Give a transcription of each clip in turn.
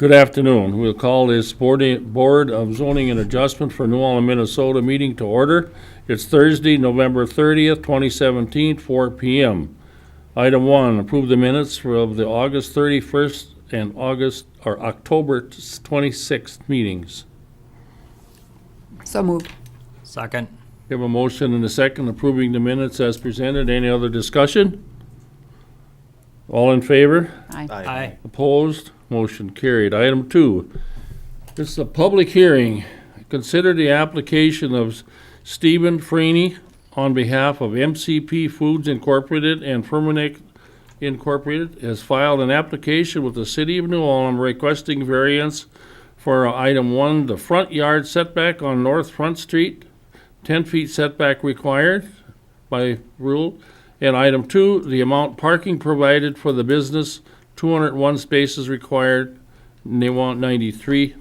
Good afternoon. We'll call this Board of Zoning and Adjustment for New Ulm, Minnesota meeting to order. It's Thursday, November 30th, 2017, 4 p.m. Item 1, approve the minutes of the August 31st and October 26th meetings. So moved. Second. We have a motion and a second approving the minutes as presented. Any other discussion? All in favor? Aye. Aye. Opposed? Motion carried. Item 2, this is a public hearing. Consider the application of Stephen Freeney on behalf of MCP Foods Incorporated and Firmenich Incorporated has filed an application with the City of New Ulm requesting variance for item 1, the front yard setback on North Front Street, 10 feet setback required by rule. And item 2, the amount parking provided for the business, 201 spaces required, and they want 93.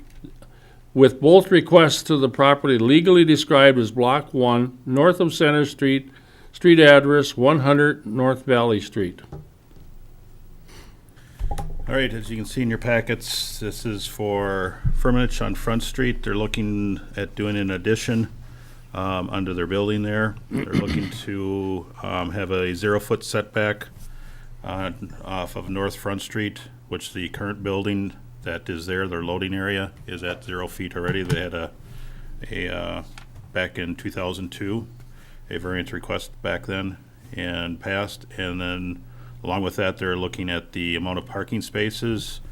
With both requests to the property legally described as Block 1, north of Center Street, street address 100 North Valley Street. All right, as you can see in your packets, this is for Firmenich on Front Street. They're looking at doing an addition under their building there. They're looking to have a 0-foot setback off of North Front Street, which the current building that is there, their loading area, is at 0 feet already. They had a back in 2002, a variance request back then and passed. And then along with that, they're looking at the amount of parking spaces.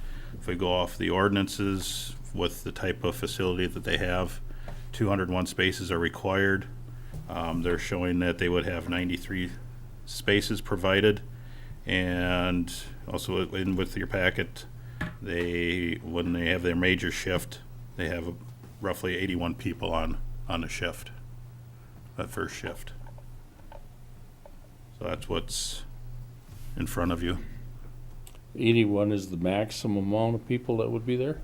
If we go off the ordinances with the type of facility that they have, 201 spaces are required. They're showing that they would have 93 spaces provided. And also with your packet, when they have their major shift, they have roughly 81 people on the shift, that first shift. So that's what's in front of you. 81 is the maximum amount of people that would be there?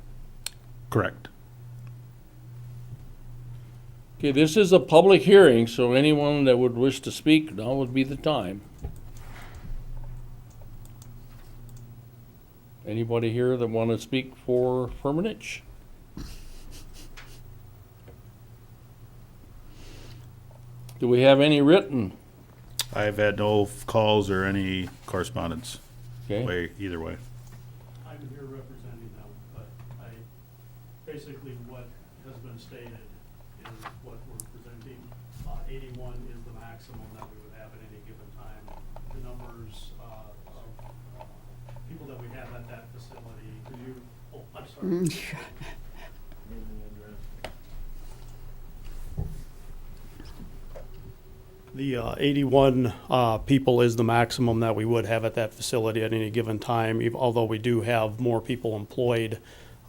Correct. Okay, this is a public hearing, so anyone that would wish to speak, now would be the time. Anybody here that want to speak for Firmenich? Do we have any written? I've had no calls or any correspondence Okay. either way. I'm here representing them, but basically what has been stated is what we're presenting. 81 is the maximum that we would have at any given time. The numbers of people that we have at that facility, I'm sorry. The 81 people is the maximum that we would have at that facility at any given time, although we do have more people employed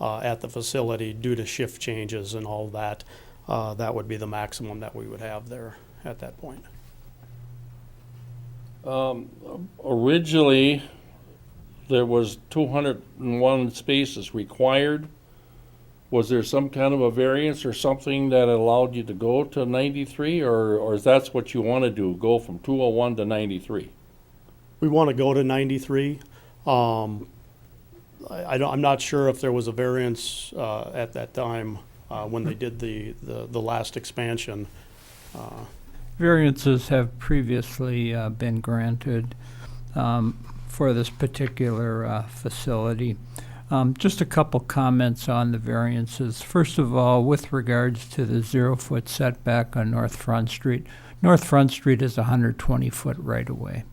at the facility due to shift changes and all that. That would be the maximum that we would have there at that point. Originally, there was 201 spaces required. Was there some kind of a variance or something that allowed you to go to 93, or is that what you want to do, go from 201 to 93? We want to go to 93. I'm not sure if there was a variance at that time when they did the last expansion. Variances have previously been granted for this particular facility. Just a couple comments on the variances. First of all, with regards to the 0-foot setback on North Front Street is 120-foot right-of-way.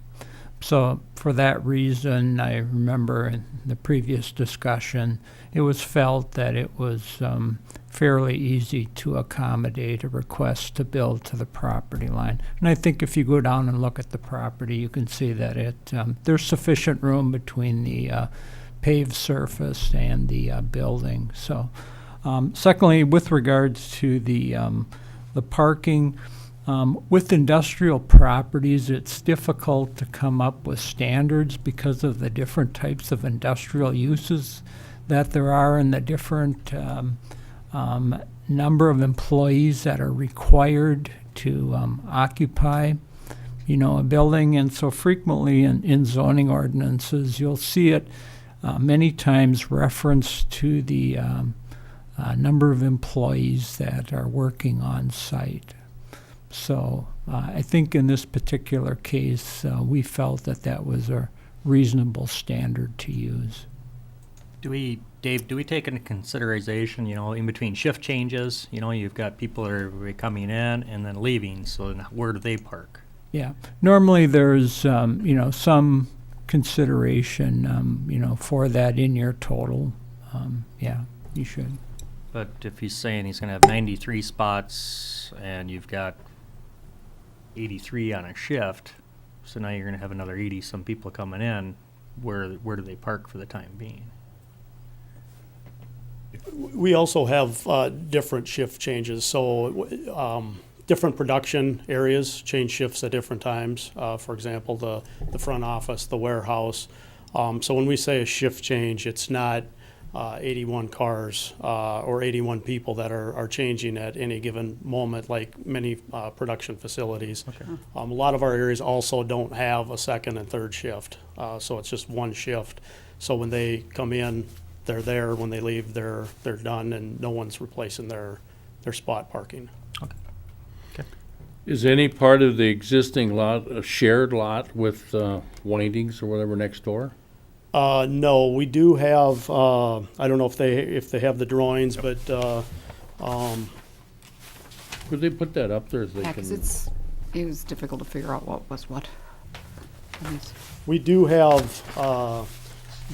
So for that reason, I remember in the previous discussion, it was felt that it was fairly easy to accommodate a request to build to the property line. And I think if you go down and look at the property, you can see that there's sufficient room between the paved surface and the building. So, secondly, with regards to the parking, with industrial properties, it's difficult to come up with standards because of the different types of industrial uses that there are and the different number of employees that are required to occupy, a building. And so frequently in zoning ordinances, you'll see it many times reference to the number of employees that are working on site. So I think in this particular case, we felt that that was a reasonable standard to use. Dave, do we take into consideration, in between shift changes, you've got people that are coming in and then leaving, so then where do they park? Yeah, normally there's, some consideration, for that in your total. Yeah, you should. But if he's saying he's gonna have 93 spots and you've got 83 on a shift, so now you're gonna have another 80-some people coming in, where do they park for the time being? We also have different shift changes, so different production areas change shifts at different times. For example, the front office, the warehouse. So when we say a shift change, it's not 81 cars or 81 people that are changing at any given moment, like many production facilities. Okay. A lot of our areas also don't have a second and third shift, so it's just one shift. So when they come in, they're there. When they leave, they're done, and no one's replacing their spot parking. Is any part of the existing lot a shared lot with Windings or whatever next door? No, we do have. I don't know if they have the drawings, but Could they put that up there? Yeah, because it was difficult to figure out what was what. on these. we do have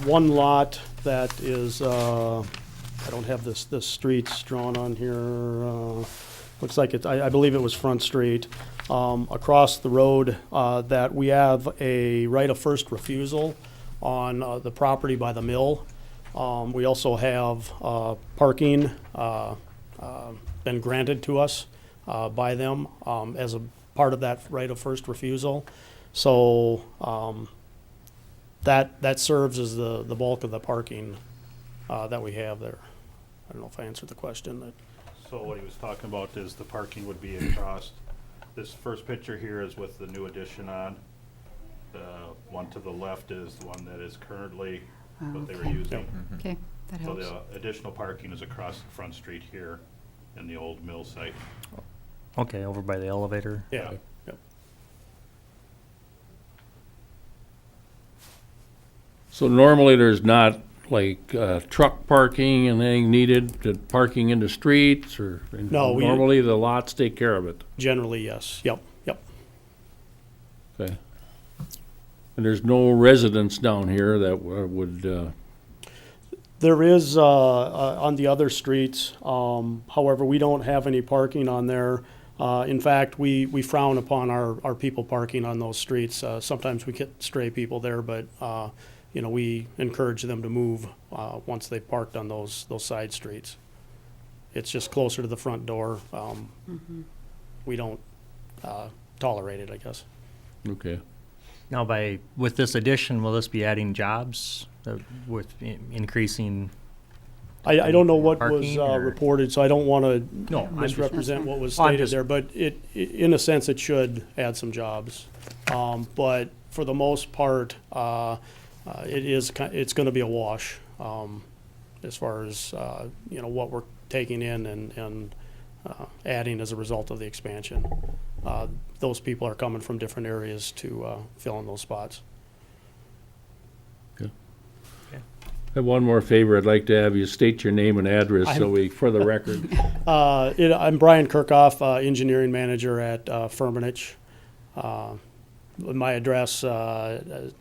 one lot that is. I don't have the streets drawn on here. Looks like it. I believe it was Front Street. Across the road, that we have a right of first refusal on the property by the mill. We also have parking been granted to us by them as a part of that right of first refusal. So that serves as the bulk of the parking that we have there. I don't know if I answered the question. So what he was talking about is the parking would be across. This first picture here is with the new addition on. The one to the left is the one that is currently what they were Okay. using. Okay, that So helps. the additional parking is across the Front Street here in the old mill site. Okay, over by the elevator. Yeah. Yep. So normally there's not like truck parking and anything needed, to parking in the streets or? No, Normally the lots take care of it, Generally, yes. Yep. okay? And there's no residents down here that would, There is on the other streets. However, we don't have any parking on there. In fact, we frown upon our people parking on those streets. Sometimes we get stray people there, but we encourage them to move once they've parked on those side streets. It's just closer to the front door. We don't tolerate it, I guess. okay. Now, with this addition, will this be adding jobs with increasing? I don't know what was Parking or- reported, so I don't want to No, I'm just- misrepresent what was Well, I'm stated just- there, but in a sense, it should add some jobs. But for the most part, it's going to be a wash as far as what we're taking in and adding as a result of the expansion. Those people are coming from different areas to fill in those spots. I have one more favor. I'd like to have you state your name and address for the record. I'm Brian Kirkhoff, engineering manager at Firmenich. My address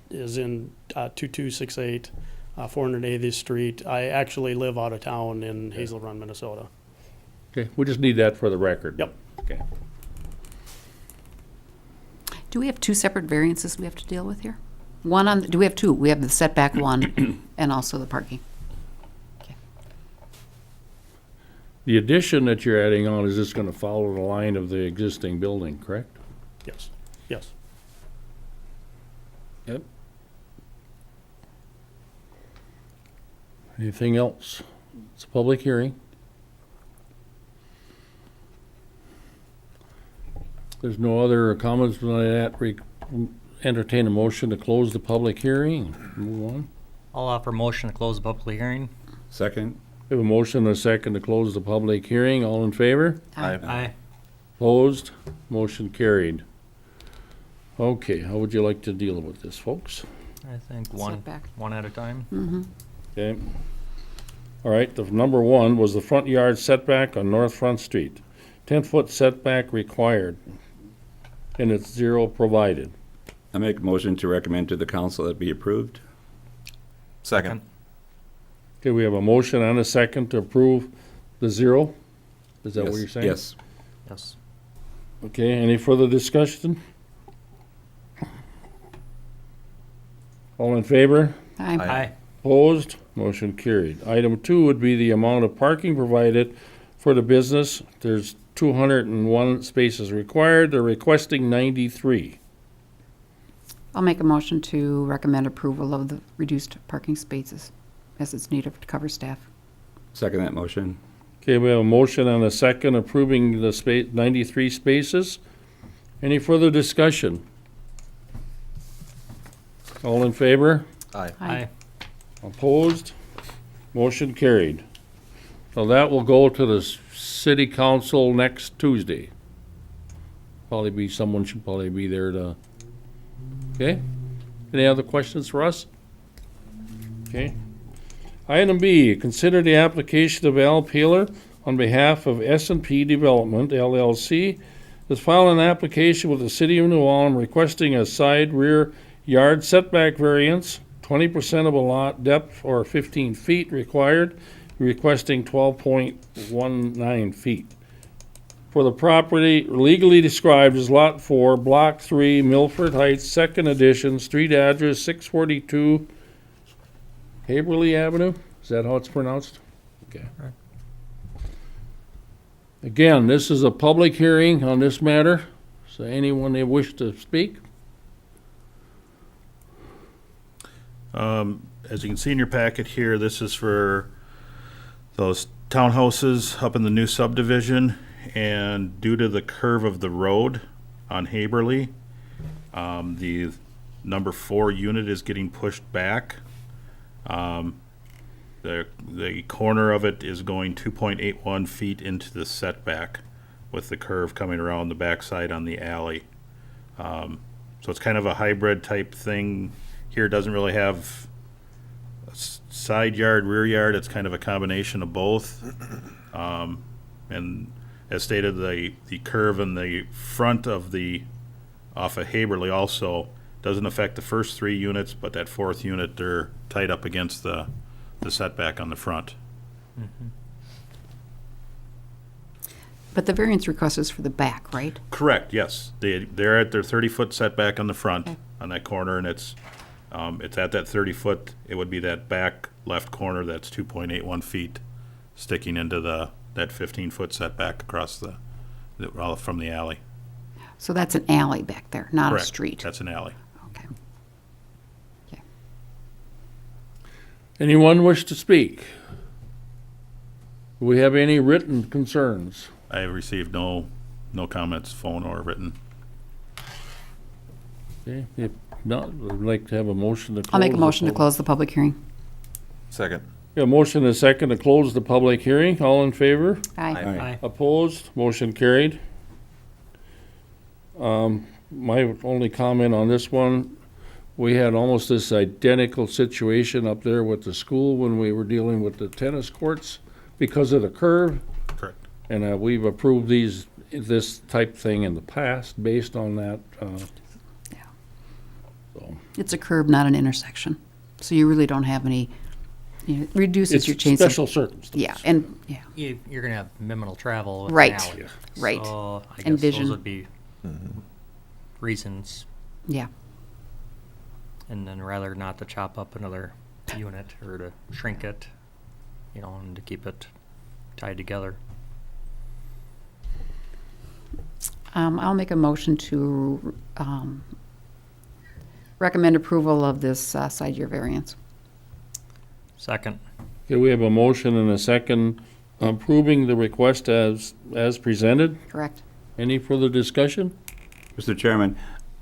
is in 2268 480th Street. I actually live out of town in Hazel Run, Minnesota. Okay, we just need that for the record. Yep. Okay. Do we have two separate variances we have to deal with here? Do we have two? We have the setback one and also the parking. The addition that you're adding on, is this gonna follow the line of the existing building, correct? Yes, yes. Yep. Anything else? It's a public hearing. There's no other comments on that. Entertain a motion to close the public hearing. Move on. I'll offer motion to close the public hearing. Second? We have a motion and a second to close the public hearing. All in favor? Aye. Opposed? Motion carried. Okay, how would you like to deal with this, folks? I think one Setback. at a time. Okay. All right, the number one was the front yard setback on North Front Street. 10-foot setback required, and it's 0 provided. I make a motion to recommend to the council that be approved. Second. Okay, we have a motion and a second to approve the 0. Is that what Yes, you're saying? Yes. Yes. Okay, any further discussion? All in favor? Aye. Aye. Opposed? Motion carried. Item 2 would be the amount of parking provided for the business. There's 201 spaces required. They're requesting 93. I'll make a motion to recommend approval of the reduced parking spaces as it's needed to cover staff. Second that motion. Okay, we have a motion and a second approving the 93 spaces. Any further discussion? All in favor? Aye. Aye. Opposed? Motion carried. So that will go to the city council next Tuesday. Someone should probably be there to, okay? Any other questions for us? Okay. Item B, consider the application of Al Peeler on behalf of S&P Development LLC has filed an application with the city of New Ulm requesting a side rear yard setback variance, 20% of a lot depth or 15 feet required, requesting 12.19 feet. For the property legally described as Lot 4, Block 3, Milford Heights, 2nd Edition, street address 642 Haverly Avenue? Is that how it's pronounced? Okay. Right. Again, this is a public hearing on this matter, so anyone that wish to speak? As you can see in your packet here, this is for those townhouses up in the new subdivision, and due to the curve of the road on Haberly, the number 4 unit is getting pushed back. The corner of it is going 2.81 feet into the setback with the curve coming around the backside on the alley. So it's kind of a hybrid type thing. Here it doesn't really have a side yard, rear yard. It's kind of a combination of both. And as stated, the curve in the front of off of Haberly also doesn't affect the first 3 units, but that 4th unit, they're tied up against the setback on the front. But the variance request is for the back, right? Correct, yes. They're at their 30-foot setback on the front, on that corner, and it's at that 30-foot, it would be that back left corner that's 2.81 feet sticking into that 15-foot setback across from the alley. So that's an alley back there, not a Correct. street. That's an alley. Okay. Okay. Anyone wish to speak? Do we have any written concerns? I have received no comments, phone or written. Okay, if not, I'd like to have a motion to close. I'll make a the motion to pub- close the public hearing. Second. Yeah, motion and a second to close the public hearing. All in favor? Aye. Aye. Opposed? Motion carried. My only comment on this one, we had almost this identical situation up there with the school when we were dealing with the tennis courts because of the curve. Correct. And we've approved this type thing in the past based on that. Yeah. So It's a curb, not an intersection. So you really don't have any, it reduces it's your chance of. special circumstances. Yeah, and, yeah, You're gonna have minimal travel with Right. an alley. right. So I And guess vision. those would be reasons, Yeah. and then rather not to chop up another unit or to shrink it, and to keep it tied together. I'll make a motion to recommend approval of this side yard variance. Second. Okay, we have a motion and a second approving the request as presented. Correct? Any further discussion? Mr. Chairman,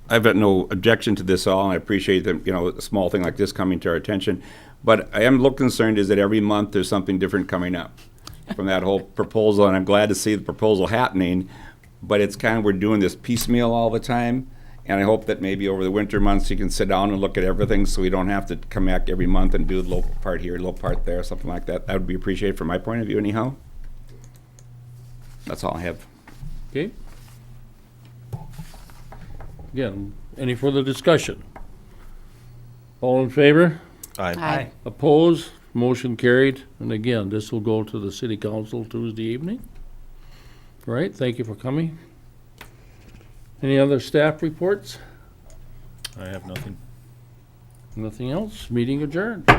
I've got no objection to this all, and I appreciate that, a small thing like this coming to our attention. But I am a little concerned is that every month there's something different coming up from that whole proposal, and I'm glad to see the proposal happening, but it's kind of, we're doing this piecemeal all the time, and I hope that maybe over the winter months you can sit down and look at everything so we don't have to come back every month and do a little part here, a little part there, something like that. That would be appreciated from my point of view anyhow. That's all I have. Okay. Again, any further discussion? All in favor? Aye. Opposed? Motion carried. And again, this will go to the city council Tuesday evening. All right, thank you for coming. Any other staff reports? I have nothing. Nothing else? Meeting adjourned.